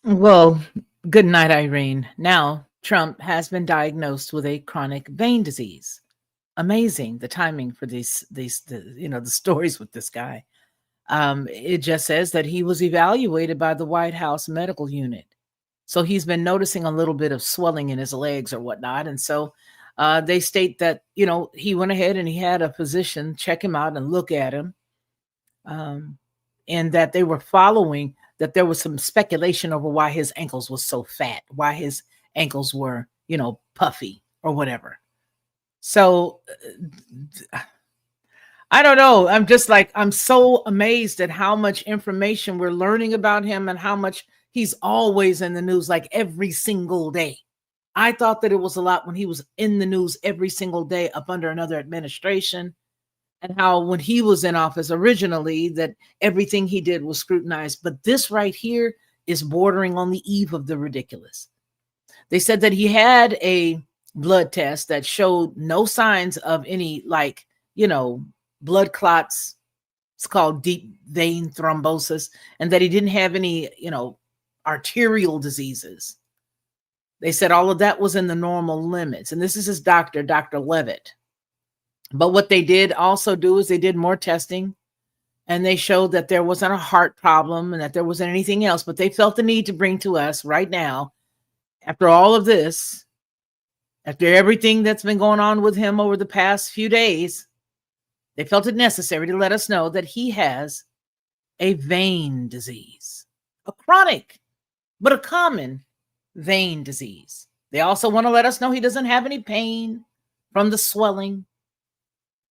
Well, good night, Irene. Now, Trump has been diagnosed with a chronic vein disease. Amazing the timing for the stories with this guy. It just says that he was evaluated by the White House medical unit. So he's been noticing a little bit of swelling in his legs or whatnot. And so they state that, he went ahead and he had a physician check him out and look at him. Um, and that they were following that there was some speculation over why his ankles was so fat, why his ankles were, puffy or whatever. So I don't know. I'm just like, I'm so amazed at how much information we're learning about him and how much he's always in the news, like every single day. I thought that it was a lot when he was in the news every single day up under another administration, and how when he was in office originally that everything he did was scrutinized. But this right here is bordering on the eve of the ridiculous. They said that he had a blood test that showed no signs of any, like, blood clots. It's called deep vein thrombosis, and that he didn't have any, arterial diseases. They said all of that was in the normal limits. And this is his doctor, Dr. Levitt. But what they did also do is they did more testing, and they showed that there wasn't a heart problem and that there wasn't anything else. But they felt the need to bring to us right now, after all of this, after everything that's been going on with him over the past few days, they felt it necessary to let us know that he has a vein disease, a chronic, but a common vein disease. They also want to let us know he doesn't have any pain from the swelling.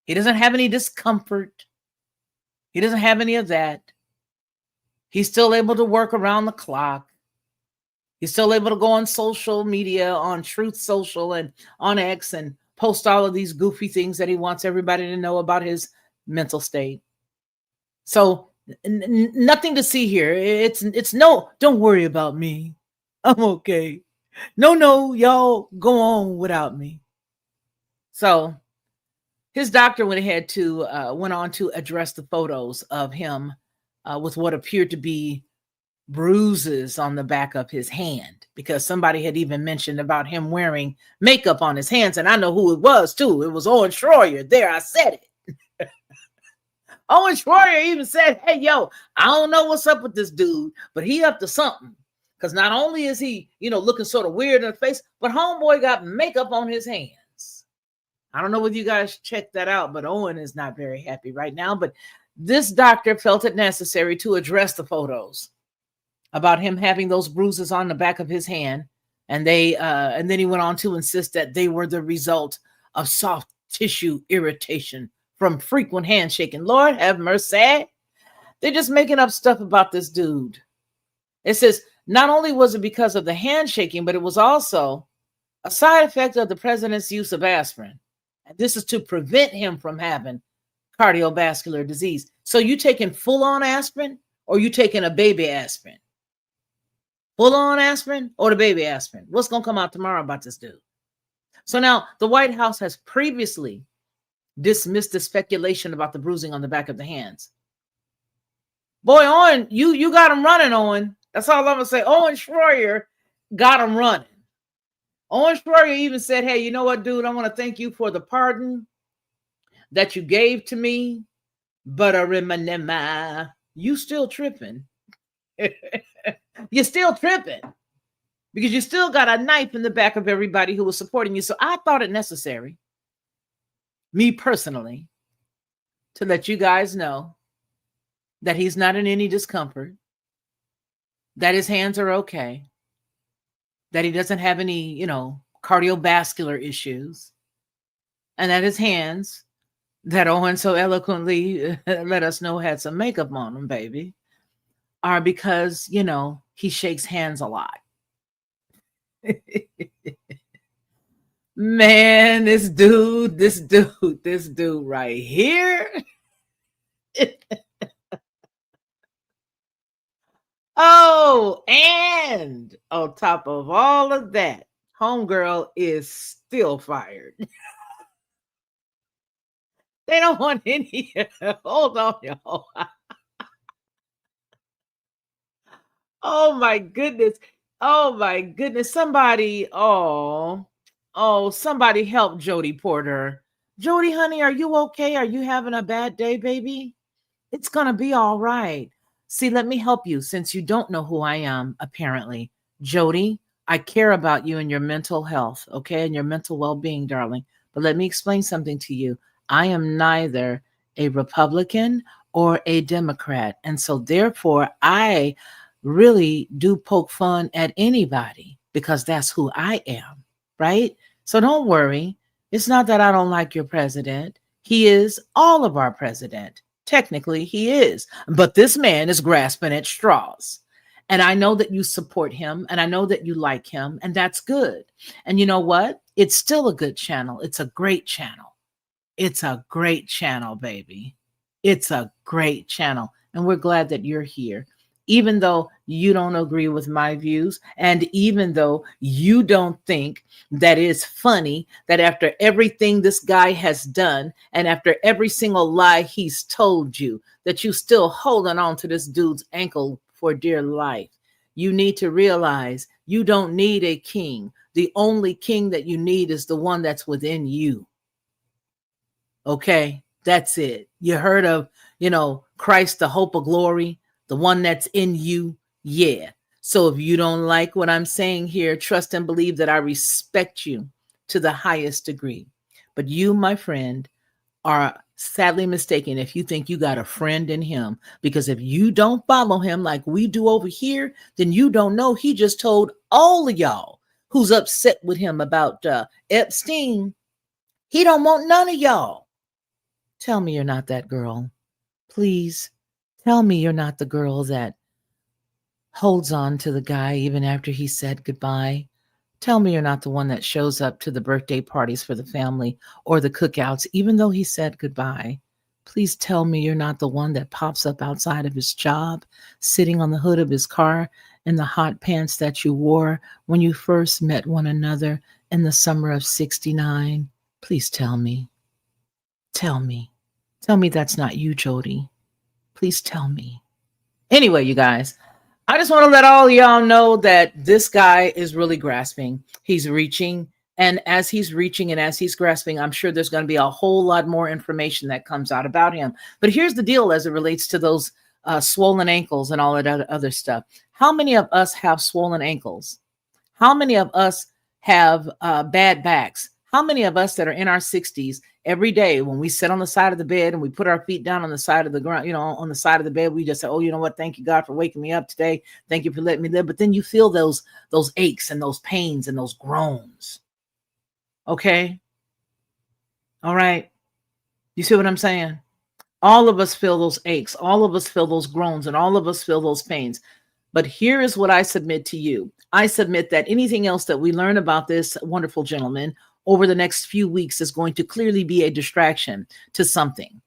He doesn't have any discomfort. He doesn't have any of that. He's still able to work around the clock. He's still able to go on social media, on Truth Social and on X, and post all of these goofy things that he wants everybody to know about his mental state. So nothing to see here. It's no, don't worry about me. I'm okay. No, y'all go on without me. So his doctor went on to address the photos of him with what appeared to be bruises on the back of his hand, because somebody had even mentioned about him wearing makeup on his hands, and I know who it was too. It was Owen Schroyer. There, I said it. Owen Schroyer even said, "Hey, yo, I don't know what's up with this dude, but he up to something. Because not only is he, looking sort of weird in the face, but homeboy got makeup on his hands." I don't know whether you guys checked that out, but Owen is not very happy right now. But this doctor felt it necessary to address the photos about him having those bruises on the back of his hand. And then he went on to insist that they were the result of soft tissue irritation from frequent handshaking. Lord have mercy. They're just making up stuff about this dude. It says not only was it because of the handshaking, but it was also a side effect of the president's use of aspirin. And this is to prevent him from having cardiovascular disease. So you taking full-on aspirin, or you taking a baby aspirin? Full-on aspirin or the baby aspirin? What's going to come out tomorrow about this dude? So now the White House has previously dismissed the speculation about the bruising on the back of the hands. Boy, Owen, you got him running, Owen. That's all I'm going to say. Owen Schroyer got him running. Owen Schroyer even said, "Hey, you know what, dude? I want to thank you for the pardon that you gave to me, but you still tripping." You're still tripping because you still got a knife in the back of everybody who was supporting you. So I thought it necessary, me personally, to let you guys know that he's not in any discomfort, that his hands are okay, that he doesn't have any, cardiovascular issues, and that his hands, that Owen so eloquently let us know had some makeup on them, baby, are because, he shakes hands a lot. Man, this dude right here. Oh, and on top of all of that, homegirl is still fired. They don't want any. Hold on, y'all. Oh my goodness. Oh my goodness. Somebody, somebody help Jody Porter. Jody, honey, are you okay? Are you having a bad day, baby? It's going to be all right. See, let me help you since you don't know who I am, apparently. Jody, I care about you and your mental health, okay, and your mental well being, darling. But let me explain something to you. I am neither a Republican or a Democrat. And so, therefore, I really do poke fun at anybody because that's who I am, right? So, don't worry. It's not that I don't like your president. He is all of our president. Technically, he is. But this man is grasping at straws. And I know that you support him and I know that you like him, and that's good. And you know what? It's still a good channel. It's a great channel. It's a great channel, baby. It's a great channel. And we're glad that you're here. Even though you don't agree with my views, and even though you don't think that it's funny that after everything this guy has done and after every single lie he's told you, that you still holding on to this dude's ankle for dear life. You need to realize you don't need a king. The only king that you need is the one that's within you. Okay, that's it. You heard of, Christ, the hope of glory, the one that's in you. Yeah. So if you don't like what I'm saying here, trust and believe that I respect you to the highest degree. But you, my friend, are sadly mistaken if you think you got a friend in him, because if you don't follow him like we do over here, then you don't know he just told all of y'all who's upset with him about Epstein. He don't want none of y'all. Tell me you're not that girl. Please tell me you're not the girl that holds on to the guy even after he said goodbye. Tell me you're not the one that shows up to the birthday parties for the family or the cookouts, even though he said goodbye. Please tell me you're not the one that pops up outside of his job, sitting on the hood of his car in the hot pants that you wore when you first met one another in the summer of '69. Please tell me. Tell me. Tell me that's not you, Jody. Please tell me. Anyway, you guys, I just want to let all y'all know that this guy is really grasping. He's reaching. And as he's reaching and as he's grasping, I'm sure there's going to be a whole lot more information that comes out about him. But here's the deal as it relates to those swollen ankles and all that other stuff. How many of us have swollen ankles? How many of us have bad backs? How many of us that are in our 60s every day when we sit on the side of the bed and we put our feet down on the side of the ground, on the side of the bed, we just say, oh, you know what? Thank you, God, for waking me up today. Thank you for letting me live. But then you feel those aches and those pains and those groans. Okay. All right. You see what I'm saying? All of us feel those aches. All of us feel those groans, and all of us feel those pains. But here is what I submit to you. I submit that anything else that we learn about this wonderful gentleman over the next few weeks is going to clearly be a distraction to something.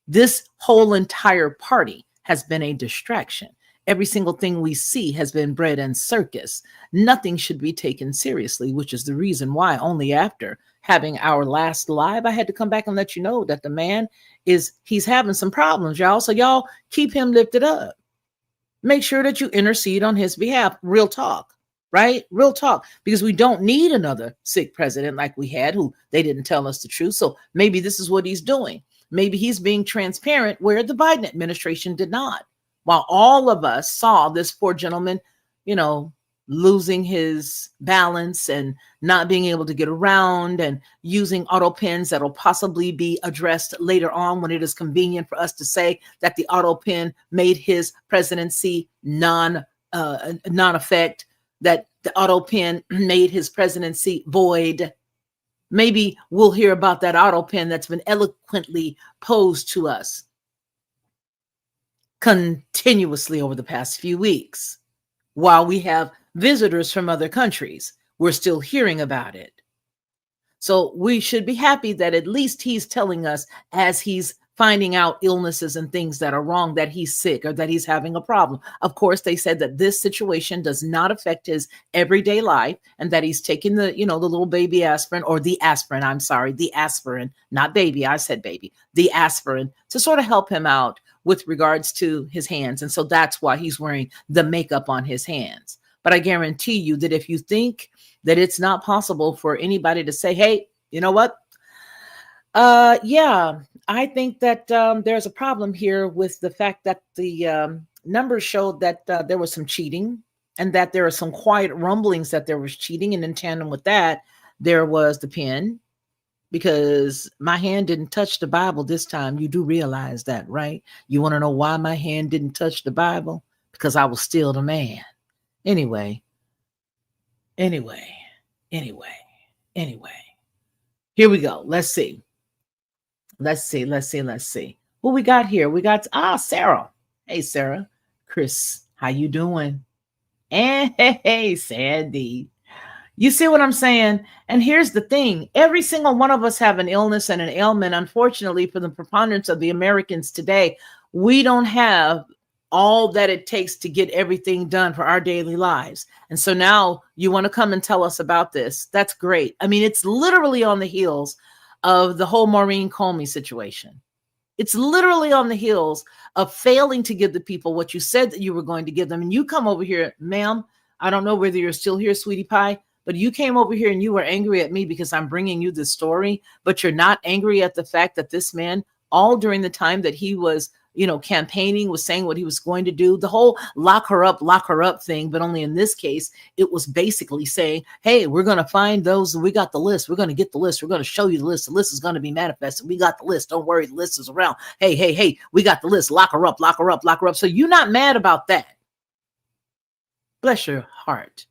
This whole entire party has been a distraction. Every single thing we see has been bread and circus. Nothing should be taken seriously, which is the reason why only after having our last live, I had to come back and let you know that the man he's having some problems, y'all. So y'all keep him lifted up. Make sure that you intercede on his behalf. Real talk, right? Real talk, because we don't need another sick president like we had who they didn't tell us the truth. So maybe this is what he's doing. Maybe he's being transparent where the Biden administration did not. While all of us saw this poor gentleman, losing his balance and not being able to get around and using auto pens that will possibly be addressed later on when it is convenient for us to say that the auto pen made his presidency non-effect, that the auto pen made his presidency void. Maybe we'll hear about that auto pen that's been eloquently posed to us continuously over the past few weeks. While we have visitors from other countries, we're still hearing about it. So we should be happy that at least he's telling us, as he's finding out illnesses and things that are wrong, that he's sick or that he's having a problem. Of course, they said that this situation does not affect his everyday life and that he's taking the little baby aspirin, or the aspirin, not baby, I said baby, the aspirin, to sort of help him out with regards to his hands. And so that's why he's wearing the makeup on his hands. But I guarantee you that if you think that it's not possible for anybody to say, hey, you know what? Yeah, I think that there's a problem here with the fact that the numbers showed that there was some cheating and that there are some quiet rumblings that there was cheating. And in tandem with that, there was the pen, because my hand didn't touch the Bible this time. You do realize that, right? You want to know why my hand didn't touch the Bible? Because I was still the man. Anyway. Here we go. Let's see. Who we got here? We got Sarah. Hey, Sarah. Chris, how you doing? And hey, Sandy. You see what I'm saying? And here's the thing. Every single one of us have an illness and an ailment. Unfortunately, for the preponderance of the Americans today, we don't have all that it takes to get everything done for our daily lives. And so now you want to come and tell us about this. That's great. I mean, it's literally on the heels of the whole Maureen Comey situation. It's literally on the heels of failing to give the people what you said that you were going to give them. And you come over here, ma'am, I don't know whether you're still here, sweetie pie, but you came over here and you were angry at me because I'm bringing you this story, but you're not angry at the fact that this man, all during the time that he was, campaigning, was saying what he was going to do, the whole lock her up thing. But only in this case, it was basically saying, hey, we're going to find those. We got the list. We're going to get the list. We're going to show you the list. The list is going to be manifested. We got the list. Don't worry. The list is around. Hey, we got the list. Lock her up. So you're not mad about that. Bless your heart.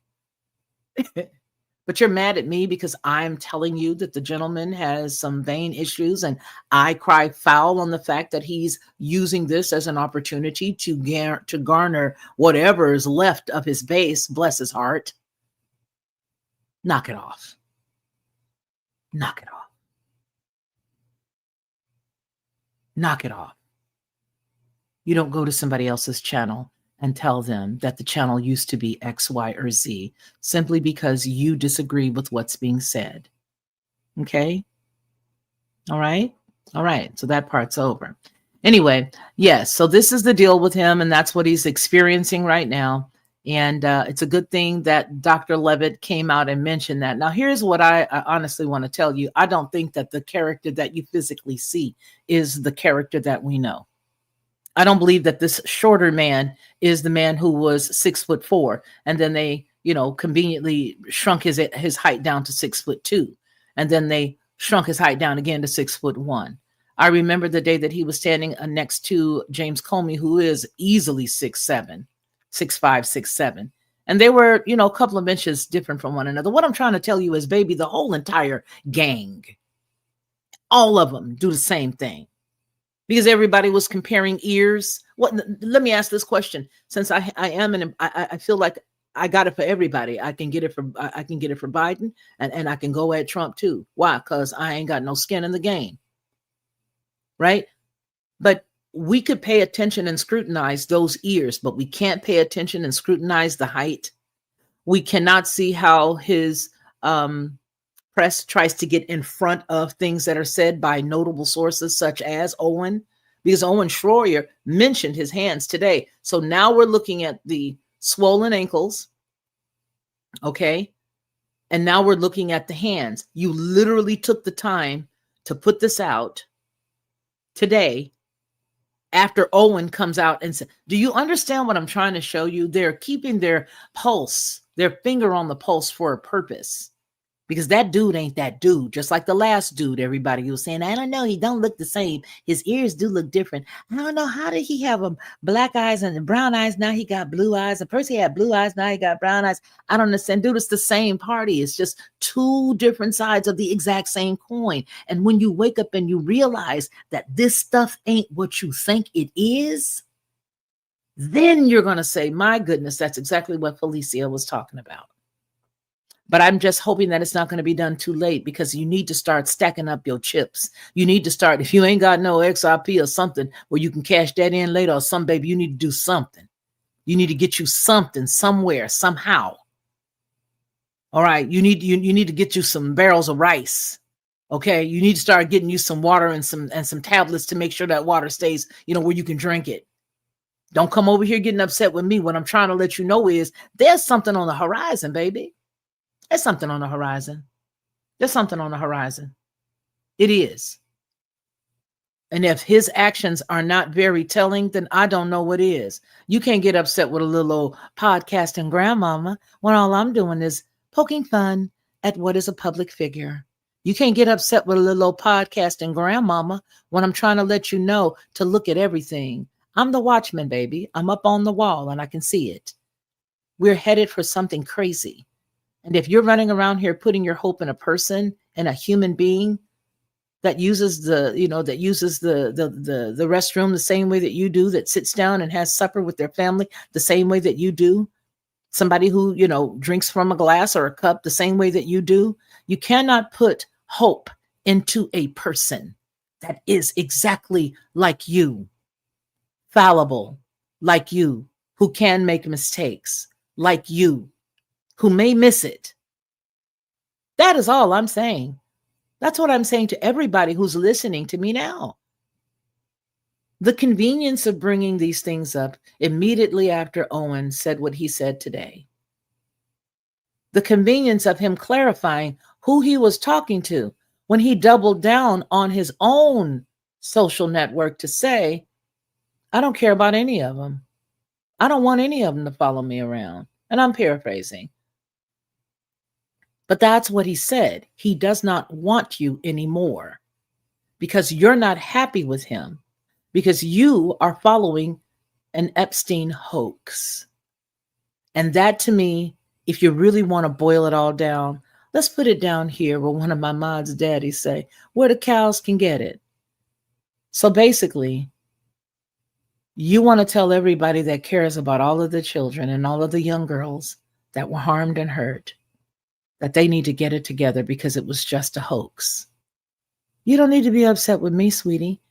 But you're mad at me because I'm telling you that the gentleman has some vein issues, and I cry foul on the fact that he's using this as an opportunity to garner whatever is left of his base. Bless his heart. Knock it off. Knock it off. Knock it off. You don't go to somebody else's channel and tell them that the channel used to be X, Y, or Z simply because you disagree with what's being said. Okay? All right? All right. So that part's over. Anyway, yes. So this is the deal with him, and that's what he's experiencing right now. And it's a good thing that Dr. Levitt came out and mentioned that. Now, here's what I honestly want to tell you. I don't think that the character that you physically see is the character that we know. I don't believe that this shorter man is the man who was 6'4", and then they, conveniently shrunk his height down to 6'2", and then they shrunk his height down again to 6'1". I remember the day that he was standing next to James Comey, who is easily 6'7", 6'5", 6'7", and they were, a couple of inches different from one another. What I'm trying to tell you is, baby, the whole entire gang, all of them do the same thing. Because everybody was comparing ears. Let me ask this question. Since I feel like I got it for everybody. I can get it for Biden, and I can go at Trump too. Why? Because I ain't got no skin in the game. Right? But we could pay attention and scrutinize those ears, but we can't pay attention and scrutinize the height. We cannot see how his press tries to get in front of things that are said by notable sources such as Owen, because Owen Schroyer mentioned his hands today. So now we're looking at the swollen ankles, okay? And now we're looking at the hands. You literally took the time to put this out today after Owen comes out and said, do you understand what I'm trying to show you? They're keeping their pulse, their finger on the pulse for a purpose. Because that dude ain't that dude, just like the last dude. Everybody was saying, I don't know, he don't look the same. His ears do look different. I don't know, how did he have black eyes and brown eyes? Now he got blue eyes. At first he had blue eyes, now he got brown eyes. I don't understand. Dude, it's the same party. It's just two different sides of the exact same coin. And when you wake up and you realize that this stuff ain't what you think it is, then you're going to say, my goodness, that's exactly what Felicia was talking about. But I'm just hoping that it's not going to be done too late, because you need to start stacking up your chips. You need to start, if you ain't got no XRP or something where you can cash that in later or some, baby, you need to do something. You need to get you something somewhere, somehow. All right. You need to get you some barrels of rice Okay, you need to start getting you some water and some tablets to make sure that water stays, where you can drink it. Don't come over here getting upset with me. What I'm trying to let you know is there's something on the horizon, baby. There's something on the horizon. There's something on the horizon. It is. And if his actions are not very telling, then I don't know what is. You can't get upset with a little old podcasting grandmama when all I'm doing is poking fun at what is a public figure. You can't get upset with a little old podcasting grandmama when I'm trying to let you know to look at everything. I'm the watchman, baby. I'm up on the wall and I can see it. We're headed for something crazy. And if you're running around here putting your hope in a person and a human being that uses the restroom the same way that you do, that sits down and has supper with their family the same way that you do, somebody who, drinks from a glass or a cup the same way that you do, you cannot put hope into a person that is exactly like you, fallible like you, who can make mistakes like you, who may miss it. That is all I'm saying. That's what I'm saying to everybody who's listening to me now. The convenience of bringing these things up immediately after Owen said what he said today. The convenience of him clarifying who he was talking to when he doubled down on his own social network to say, I don't care about any of them. I don't want any of them to follow me around. And I'm paraphrasing. But that's what he said. He does not want you anymore because you're not happy with him, because you are following an Epstein hoax. And that, to me, if you really want to boil it all down, let's put it down here where one of my mods' daddies say, where the cows can get it. So basically, you want to tell everybody that cares about all of the children and all of the young girls that were harmed and hurt that they need to get it together because it was just a hoax. You don't need to be upset with me, sweetie.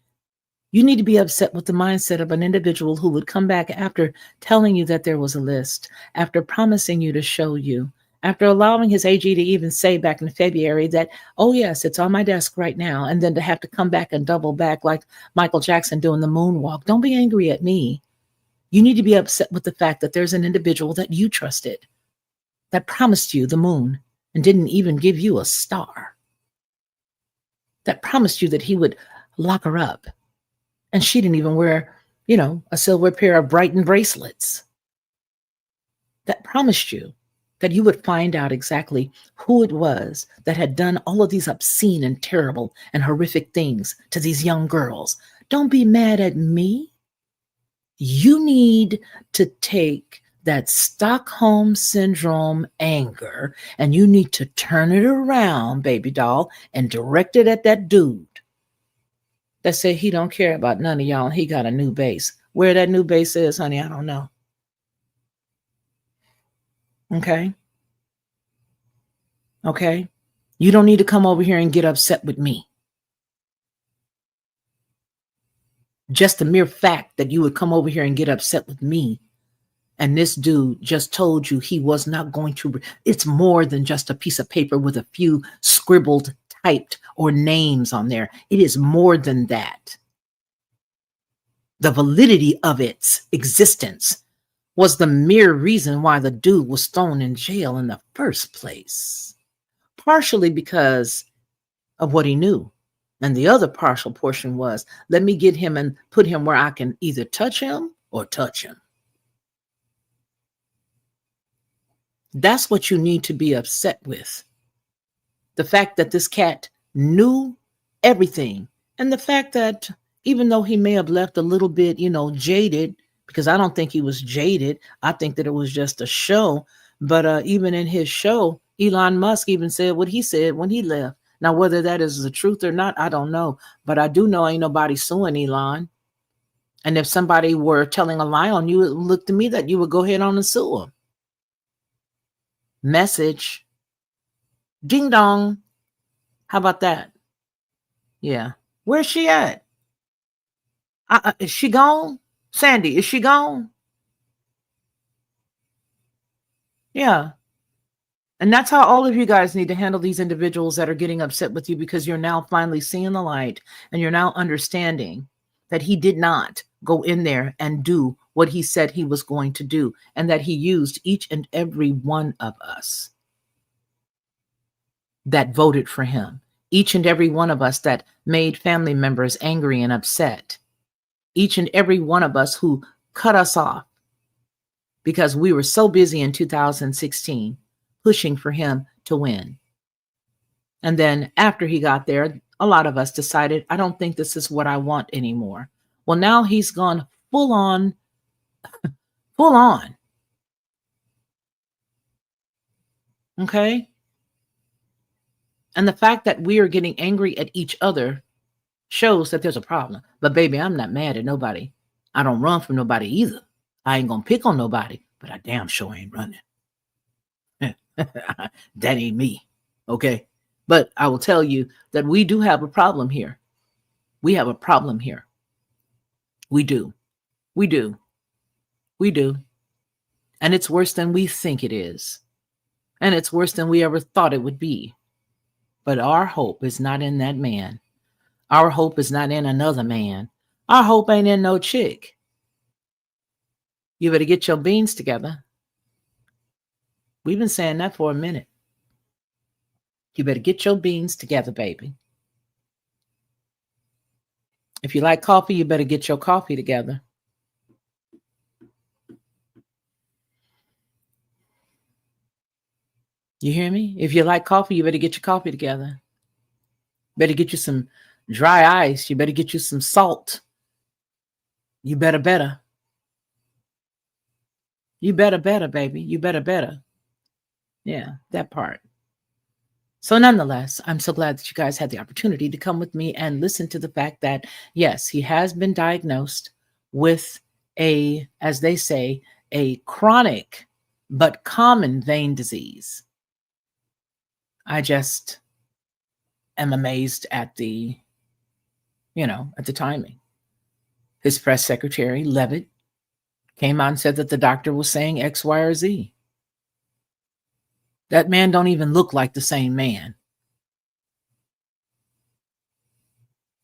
You need to be upset with the mindset of an individual who would come back after telling you that there was a list, after promising you to show you, after allowing his AG to even say back in February that, oh yes, it's on my desk right now, and then to have to come back and double back like Michael Jackson doing the moonwalk. Don't be angry at me. You need to be upset with the fact that there's an individual that you trusted, that promised you the moon and didn't even give you a star, that promised you that he would lock her up. And she didn't even wear, a silver pair of Brighton bracelets. That promised you that you would find out exactly who it was that had done all of these obscene and terrible and horrific things to these young girls. Don't be mad at me. You need to take that Stockholm Syndrome anger and you need to turn it around, baby doll, and direct it at that dude that said he don't care about none of y'all and he got a new base. Where that new base is, honey, I don't know. Okay? Okay? You don't need to come over here and get upset with me. Just the mere fact that you would come over here and get upset with me and this dude just told you he was not going to, it's more than just a piece of paper with a few scribbled, typed, or names on there. It is more than that. The validity of its existence was the mere reason why the dude was thrown in jail in the first place. Partially because of what he knew. And the other partial portion was, let me get him and put him where I can either touch him or touch him. That's what you need to be upset with. The fact that this cat knew everything. And the fact that even though he may have left a little bit, jaded, because I don't think he was jaded. I think that it was just a show. But even in his show, Elon Musk even said what he said when he left. Now, whether that is the truth or not, I don't know. But I do know ain't nobody suing Elon. And if somebody were telling a lie on you, it would look to me that you would go ahead on and sue him. Message. Ding dong. How about that? Yeah. Where's she at? Is she gone? Sandy, is she gone? Yeah. And that's how all of you guys need to handle these individuals that are getting upset with you, because you're now finally seeing the light and you're now understanding that he did not go in there and do what he said he was going to do, and that he used each and every one of us that voted for him, each and every one of us that made family members angry and upset, each and every one of us who cut us off because we were so busy in 2016 pushing for him to win. And then after he got there, a lot of us decided, I don't think this is what I want anymore. Well, now he's gone full on. Okay. And the fact that we are getting angry at each other shows that there's a problem. But baby, I'm not mad at nobody. I don't run from nobody either. I ain't gonna pick on nobody, but I damn sure ain't running. That ain't me. Okay. But I will tell you that we do have a problem here. We have a problem here. We do. We do. We do. And it's worse than we think it is. And it's worse than we ever thought it would be. But our hope is not in that man. Our hope is not in another man. Our hope ain't in no chick. You better get your beans together. We've been saying that for a minute. You better get your beans together, baby. If you like coffee, you better get your coffee together. You hear me? If you like coffee, you better get your coffee together. Better get you some dry ice. You better get you some salt. You better. You better, baby. You better. Yeah, that part. So nonetheless, I'm so glad that you guys had the opportunity to come with me and listen to the fact that, yes, he has been diagnosed with a, as they say, a chronic but common vein disease. I just am amazed at the timing. His press secretary, Levitt, came out and said that the doctor was saying X, Y, or Z. That man don't even look like the same man.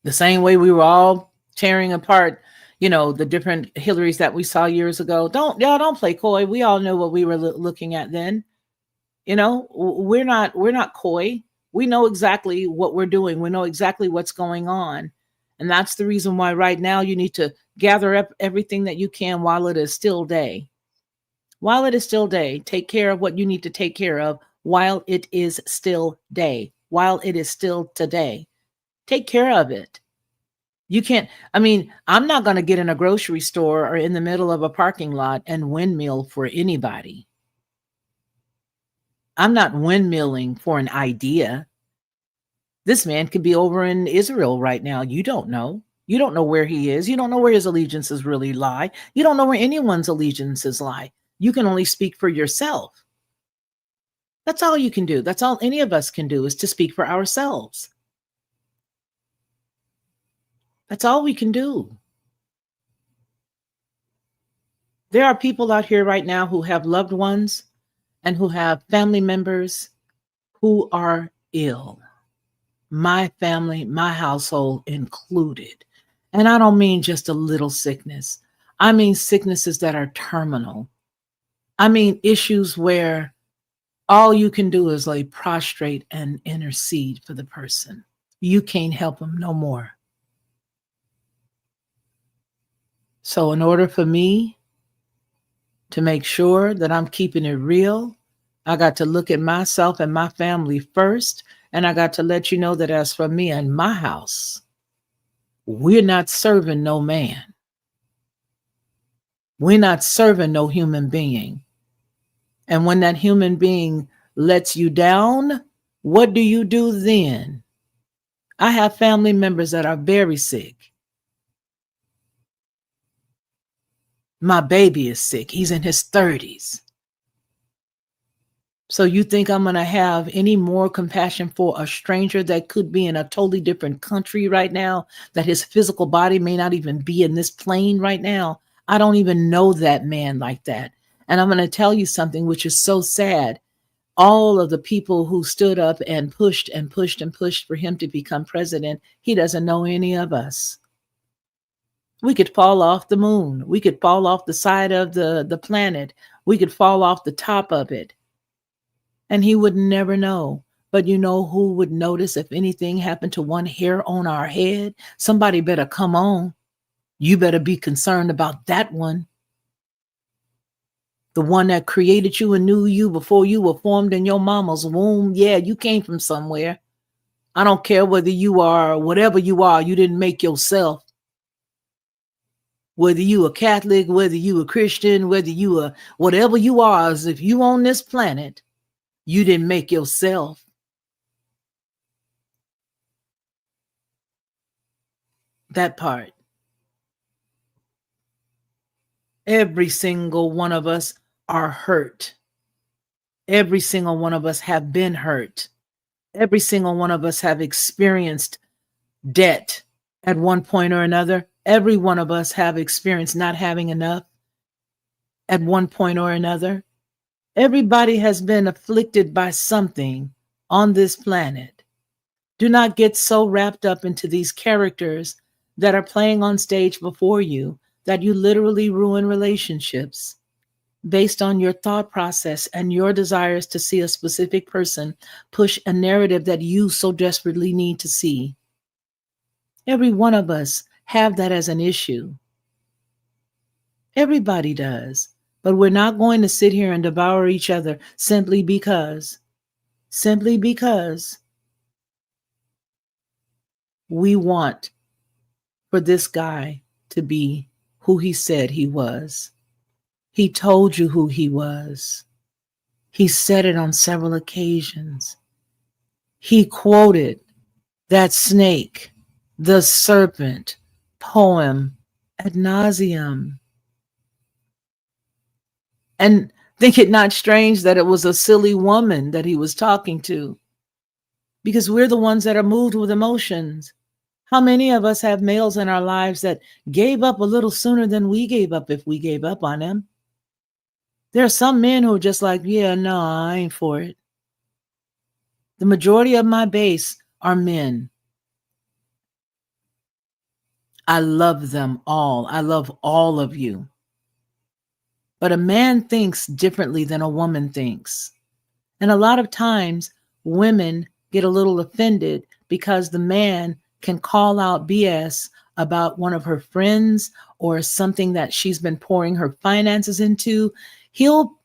The same way we were all tearing apart, the different Hillarys that we saw years ago. Don't play coy. We all know what we were looking at then. We're not coy. We know exactly what we're doing. We know exactly what's going on. And that's the reason why right now you need to gather up everything that you can while it is still day. While it is still day, take care of what you need to take care of while it is still day, while it is still today. Take care of it. You can't, I'm not going to get in a grocery store or in the middle of a parking lot and windmill for anybody. I'm not windmilling for an idea. This man could be over in Israel right now. You don't know. You don't know where he is. You don't know where his allegiances really lie. You don't know where anyone's allegiances lie. You can only speak for yourself. That's all you can do. That's all any of us can do, is to speak for ourselves. That's all we can do. There are people out here right now who have loved ones and who have family members who are ill. My family, my household included. And I don't mean just a little sickness. I mean sicknesses that are terminal. I mean issues where all you can do is lay prostrate and intercede for the person. You can't help them no more. So in order for me to make sure that I'm keeping it real, I got to look at myself and my family first. And I got to let you know that as for me and my house, we're not serving no man. We're not serving no human being. And when that human being lets you down, what do you do then? I have family members that are very sick. My baby is sick. He's in his 30s. So you think I'm going to have any more compassion for a stranger that could be in a totally different country right now, that his physical body may not even be in this plane right now? I don't even know that man like that. And I'm going to tell you something which is so sad. all of the people who stood up and pushed and pushed and pushed for him to become president, he doesn't know any of us. We could fall off the moon. We could fall off the side of the planet. We could fall off the top of it. And he would never know. But you know who would notice if anything happened to one hair on our head? Somebody better come on. You better be concerned about that one. The one that created you and knew you before you were formed in your mama's womb. Yeah, you came from somewhere. I don't care whether you are whatever you are, you didn't make yourself. Whether you a Catholic, whether you a Christian, whether you a whatever you are, as if you on this planet, you didn't make yourself. That part. Every single one of us are hurt. Every single one of us have been hurt. Every single one of us have experienced debt at one point or another. Every one of us have experienced not having enough at one point or another. Everybody has been afflicted by something on this planet. Do not get so wrapped up into these characters that are playing on stage before you that you literally ruin relationships based on your thought process and your desires to see a specific person push a narrative that you so desperately need to see. Every one of us have that as an issue. Everybody does. But we're not going to sit here and devour each other simply because we want for this guy to be who he said he was. He told you who he was. He said it on several occasions. He quoted that snake, the serpent poem ad nauseum. And think it not strange that it was a silly woman that he was talking to, because we're the ones that are moved with emotions. How many of us have males in our lives that gave up a little sooner than we gave up if we gave up on them? There are some men who are just like, yeah, no, I ain't for it. The majority of my base are men. I love them all. I love all of you. But a man thinks differently than a woman thinks. And a lot of times women get a little offended because the man can call out BS about one of her friends or something that she's been pouring her finances into. He'll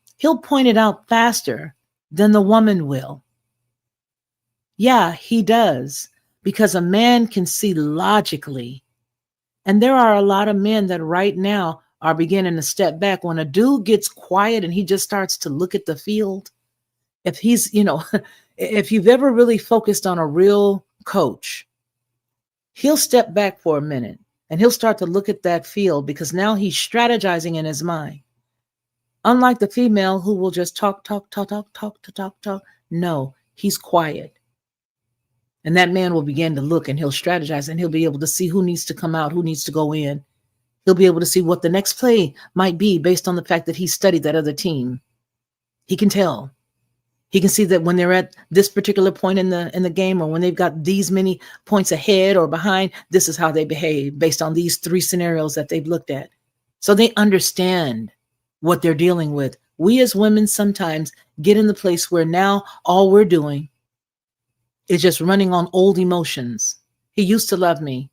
point it out faster than the woman will. Yeah, he does, because a man can see logically. And there are a lot of men that right now are beginning to step back. When a dude gets quiet and he just starts to look at the field, if he's, if you've ever really focused on a real coach, he'll step back for a minute and he'll start to look at that field, because now he's strategizing in his mind. Unlike the female who will just talk. No, he's quiet. And that man will begin to look and he'll strategize, and he'll be able to see who needs to come out, who needs to go in. He'll be able to see what the next play might be based on the fact that he studied that other team. He can tell. He can see that when they're at this particular point in the game, or when they've got these many points ahead or behind, this is how they behave based on these three scenarios that they've looked at. So they understand what they're dealing with. We as women sometimes get in the place where now all we're doing is just running on old emotions. He used to love me.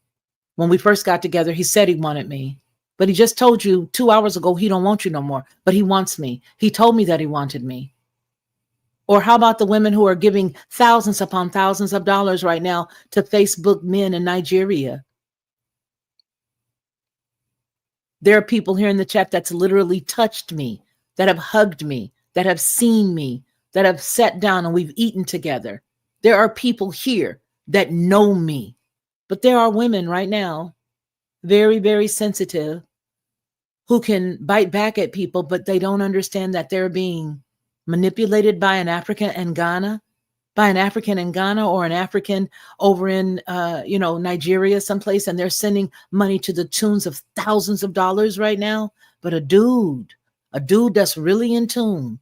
When we first got together, he said he wanted me, but he just told you 2 hours ago he don't want you no more, but he wants me. He told me that he wanted me. Or how about the women who are giving thousands upon thousands of dollars right now to Facebook men in Nigeria? There are people here in the chat that's literally touched me, that have hugged me, that have seen me, that have sat down and we've eaten together. There are people here that know me, but there are women right now, very, very sensitive, who can bite back at people, but they don't understand that they're being manipulated by an African in Ghana, or an African over in, Nigeria someplace, and they're sending money to the tunes of thousands of dollars right now. But a dude that's really in tune,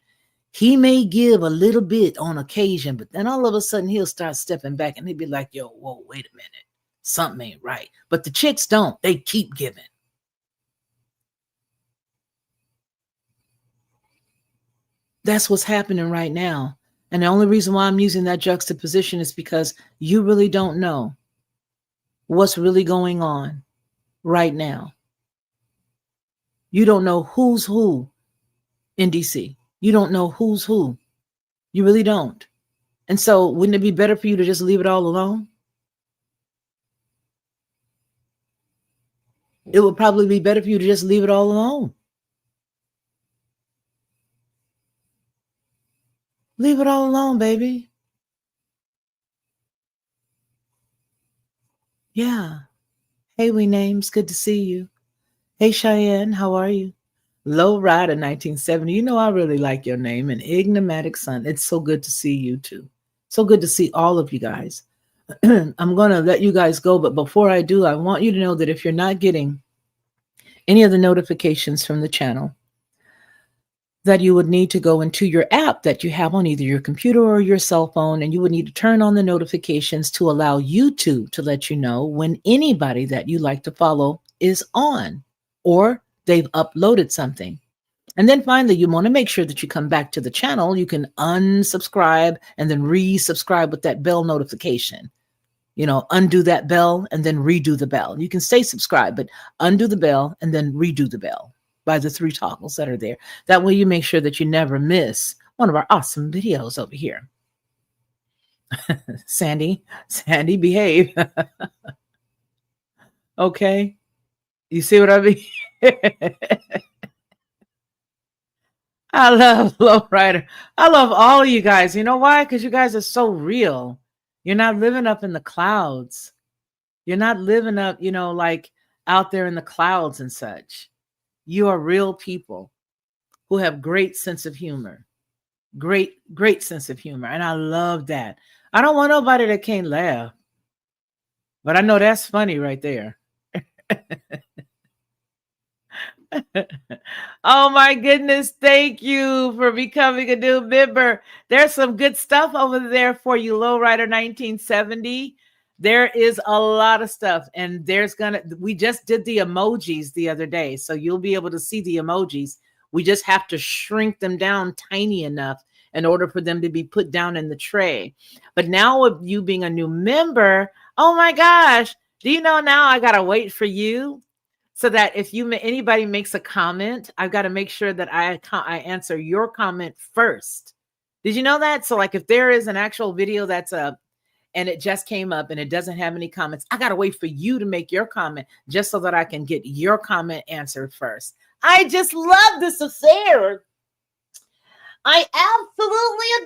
He may give a little bit on occasion, but then all of a sudden he'll start stepping back and he'll be like, yo, whoa, wait a minute. Something ain't right. But the chicks don't. They keep giving. That's what's happening right now. And the only reason why I'm using that juxtaposition is because you really don't know what's really going on right now. You don't know who's who in DC. You don't know who's who. You really don't. And so wouldn't it be better for you to just leave it all alone? It would probably be better for you to just leave it all alone. Leave it all alone, baby. Yeah. Hey, We Names, good to see you. Hey, Cheyenne, how are you? Low Rider 1970. You know, I really like your name. And Ignomatic Son. It's so good to see you too. So good to see all of you guys. I'm going to let you guys go. But before I do, I want you to know that if you're not getting any of the notifications from the channel, that you would need to go into your app that you have on either your computer or your cell phone, and you would need to turn on the notifications to allow YouTube to let you know when anybody that you like to follow is on or they've uploaded something. And then finally, you want to make sure that you come back to the channel. You can unsubscribe and then resubscribe with that bell notification. You know, undo that bell and then redo the bell. You can stay subscribed, but undo the bell and then redo the bell by the 3 toggles that are there. That way you make sure that you never miss one of our awesome videos over here. Sandy, behave. Okay. You see what I mean? I love Lowrider. I love all of you guys. You know why? Because you guys are so real. You're not living up in the clouds. You're not living up, you know, like out there in the clouds and such. You are real people who have great sense of humor. Great sense of humor. And I love that. I don't want nobody that can't laugh. But I know that's funny right there. Oh my goodness. Thank you for becoming a new member. There's some good stuff over there for you, Lowrider 1970. There is a lot of stuff, and we just did the emojis the other day, so you'll be able to see the emojis. We just have to shrink them down tiny enough in order for them to be put down in the tray. But now with you being a new member, oh my gosh, do you know now I gotta wait for you? So that if anybody makes a comment, I've got to make sure that I answer your comment first. Did you know that? So like if there is an actual video that's up and it just came up and it doesn't have any comments, I got to wait for you to make your comment just so that I can get your comment answered first. I just love this affair. I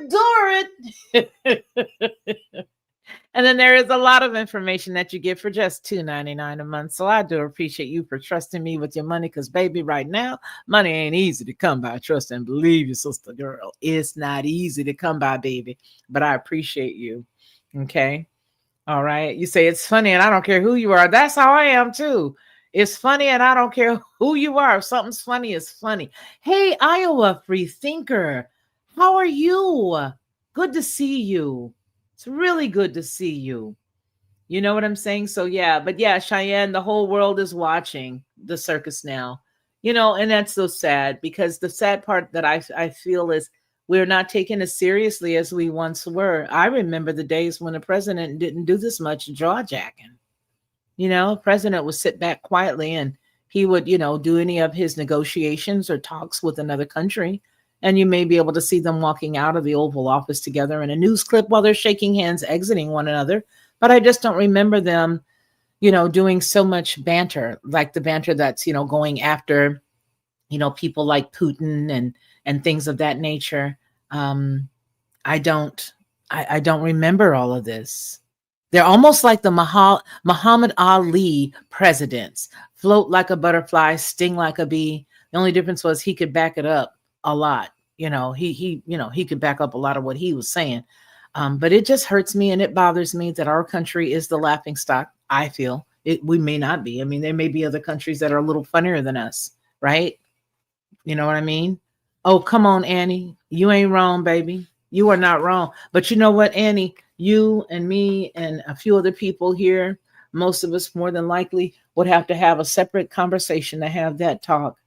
absolutely adore it. And then there is a lot of information that you get for just $2.99 a month. So I do appreciate you for trusting me with your money, because baby, right now, money ain't easy to come by. Trust and believe you, sister girl. It's not easy to come by, baby. But I appreciate you. Okay. All right. You say it's funny and I don't care who you are. That's how I am too. It's funny and I don't care who you are. If something's funny, it's funny. Hey, Iowa Free Thinker. How are you? Good to see you. It's really good to see you. You know what I'm saying? So yeah, but yeah, Cheyenne, the whole world is watching the circus now. You know, and that's so sad, because the sad part that I feel is we're not taken as seriously as we once were. I remember the days when the president didn't do this much jaw jacking. You know, president would sit back quietly and he would, you know, do any of his negotiations or talks with another country. And you may be able to see them walking out of the Oval Office together in a news clip while they're shaking hands, exiting one another. But I just don't remember them, you know, doing so much banter, like the banter that's, you know, going after, you know, people like Putin and things of that nature. I don't remember all of this. They're almost like the Muhammad Ali presidents. Float like a butterfly, sting like a bee. The only difference was he could back it up a lot. You know, he could back up a lot of what he was saying. But it just hurts me and it bothers me that our country is the laughing stock. I feel we may not be. I mean, there may be other countries that are a little funnier than us, right? You know what I mean? Oh, come on, Annie. You ain't wrong, baby. You are not wrong. But you know what, Annie? You and me and a few other people here, most of us more than likely would have to have a separate conversation to have that talk.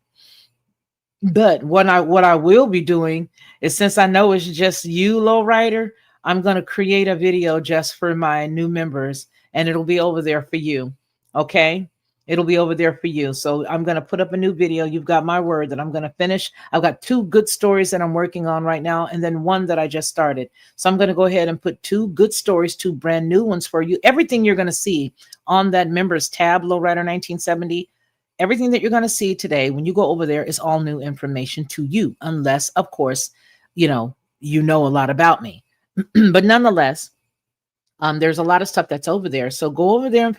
But what I will be doing is, since I know it's just you, lowrider, I'm gonna create a video just for my new members, and it'll be over there for you. Okay. It'll be over there for you. So I'm gonna put up a new video. You've got my word that I'm gonna finish. I've got two good stories that I'm working on right now, and then one that I just started. So I'm gonna go ahead and put two good stories, two brand new ones for you. Everything you're gonna see on that members tab, lowrider 1970, everything that you're going to see today when you go over there is all new information to you, unless, of course, you know a lot about me. But nonetheless, there's a lot of stuff that's over there. So go over there and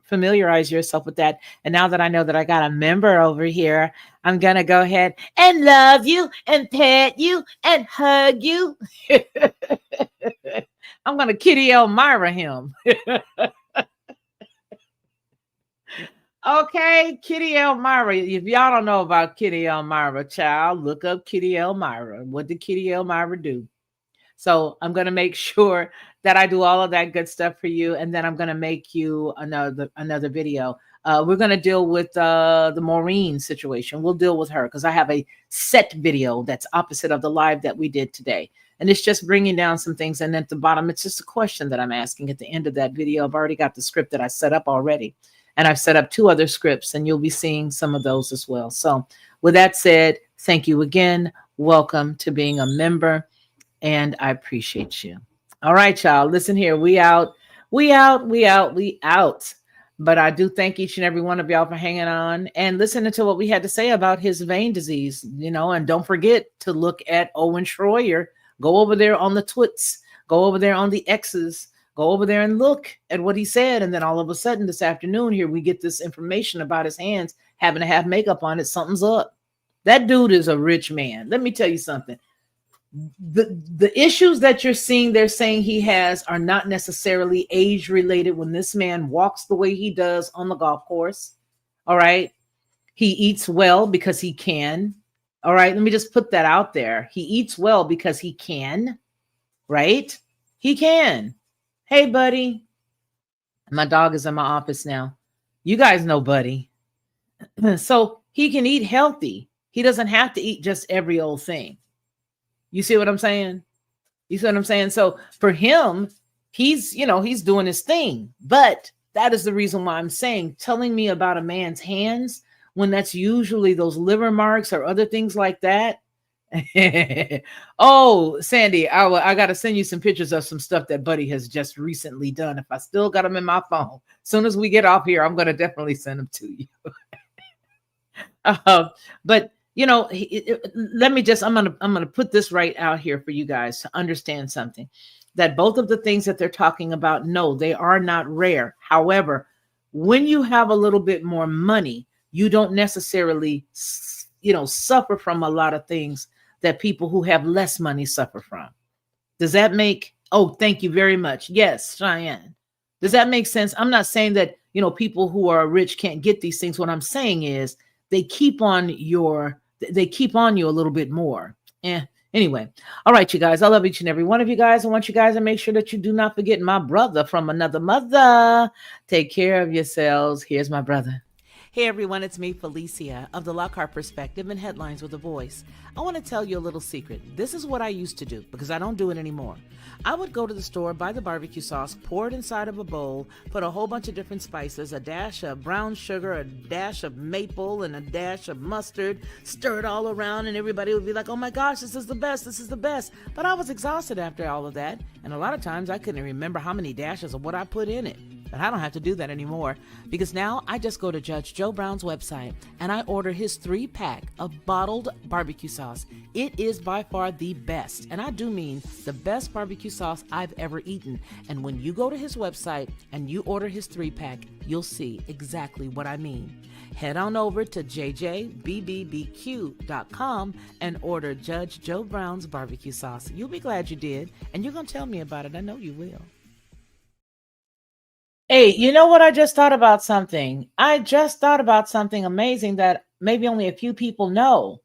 familiarize yourself with that. And now that I know that I got a member over here, I'm going to go ahead and love you and pet you and hug you. I'm going to Kitty Elmira him. Okay, Kitty Elmira. If y'all don't know about Kitty Elmira, child, look up Kitty Elmira. What did Kitty Elmira do? So I'm gonna make sure that I do all of that good stuff for you, and then I'm gonna make you another video. We're gonna deal with the Maureen situation. We'll deal with her because I have a set video that's opposite of the live that we did today, and it's just bringing down some things. And at the bottom, it's just a question that I'm asking at the end of that video. I've already got the script that I set up already. And I've set up two other scripts, and you'll be seeing some of those as well. So with that said, thank you again. Welcome to being a member, and I appreciate you. All right, y'all. Listen here. We out. We out. We out. We out. But I do thank each and every one of y'all for hanging on and listening to what we had to say about his vein disease, and don't forget to look at Owen Schroyer. Go over there on the twits. Go over there on the X's. Go over there and look at what he said. And then all of a sudden this afternoon here, we get this information about his hands having to have makeup on it. Something's up. That dude is a rich man. Let me tell you something. The issues that you're seeing, they're saying he has, are not necessarily age related when this man walks the way he does on the golf course. All right. He eats well because he can. All right. Let me just put that out there. He eats well because he can. Right. He can. Hey, buddy. My dog is in my office now. You guys know Buddy. So he can eat healthy. He doesn't have to eat just every old thing. You see what I'm saying? You see what I'm saying? So for him, he's doing his thing. But that is the reason why I'm saying, telling me about a man's hands when that's usually those liver marks or other things like that. Oh, Sandy, I got to send you some pictures of some stuff that Buddy has just recently done. If I still got them in my phone, as soon as we get off here, I'm going to definitely send them to you. But let me just, I'm going to put this right out here for you guys to understand something, that both of the things that they're talking about, no, they are not rare. However, when you have a little bit more money, you don't necessarily, suffer from a lot of things that people who have less money suffer from. Does that make, oh, thank you very much. Yes, Cheyenne. Does that make sense? I'm not saying that, people who are rich can't get these things. What I'm saying is they keep on you a little bit more. Anyway. All right, you guys, I love each and every one of you guys. I want you guys to make sure that you do not forget my brother from another mother. Take care of yourselves. Here's my brother. Hey everyone, it's me, Felicia, of the Lockhart Perspective and Headlines with a Voice. I want to tell you a little secret. This is what I used to do, because I don't do it anymore. I would go to the store, buy the barbecue sauce, pour it inside of a bowl, put a whole bunch of different spices, a dash of brown sugar, a dash of maple, and a dash of mustard, stir it all around, and everybody would be like, oh my gosh, this is the best, this is the best. But I was exhausted after all of that, and a lot of times I couldn't remember how many dashes of what I put in it. But I don't have to do that anymore, because now I just go to Judge Joe Brown's website and I order his 3-pack of bottled barbecue sauce. It is by far the best, and I do mean the best barbecue sauce I've ever eaten. And when you go to his website and you order his 3-pack, you'll see exactly what I mean. Head on over to jjbbbbq.com and order Judge Joe Brown's barbecue sauce. You'll be glad you did, and you're going to tell me about it. I know you will. Hey, you know what? I just thought about something. I just thought about something amazing that maybe only a few people know.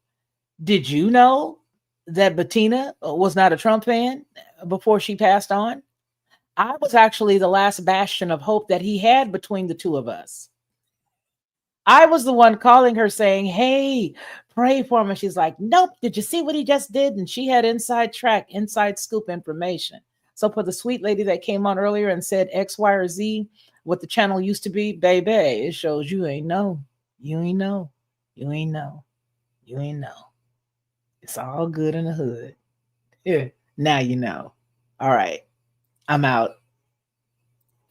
Did you know that Bettina was not a Trump fan before she passed on? I was actually the last bastion of hope that he had between the two of us. I was the one calling her saying, "Hey, pray for him." And she's like, "Nope. Did you see what he just did?" And she had inside scoop information. So for the sweet lady that came on earlier and said X, Y, or Z, what the channel used to be, baby, it shows you ain't know. You ain't know. You ain't know. You ain't know. It's all good in the hood. Yeah. Now you know. All right. I'm out.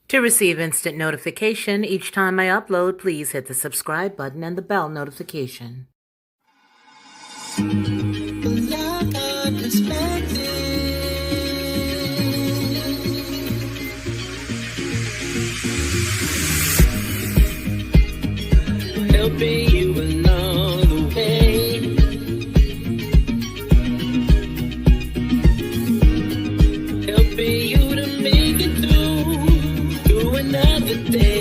To receive instant notification each time I upload, please hit the subscribe button and the bell notification. Helping you along the way, helping you to make it through another day.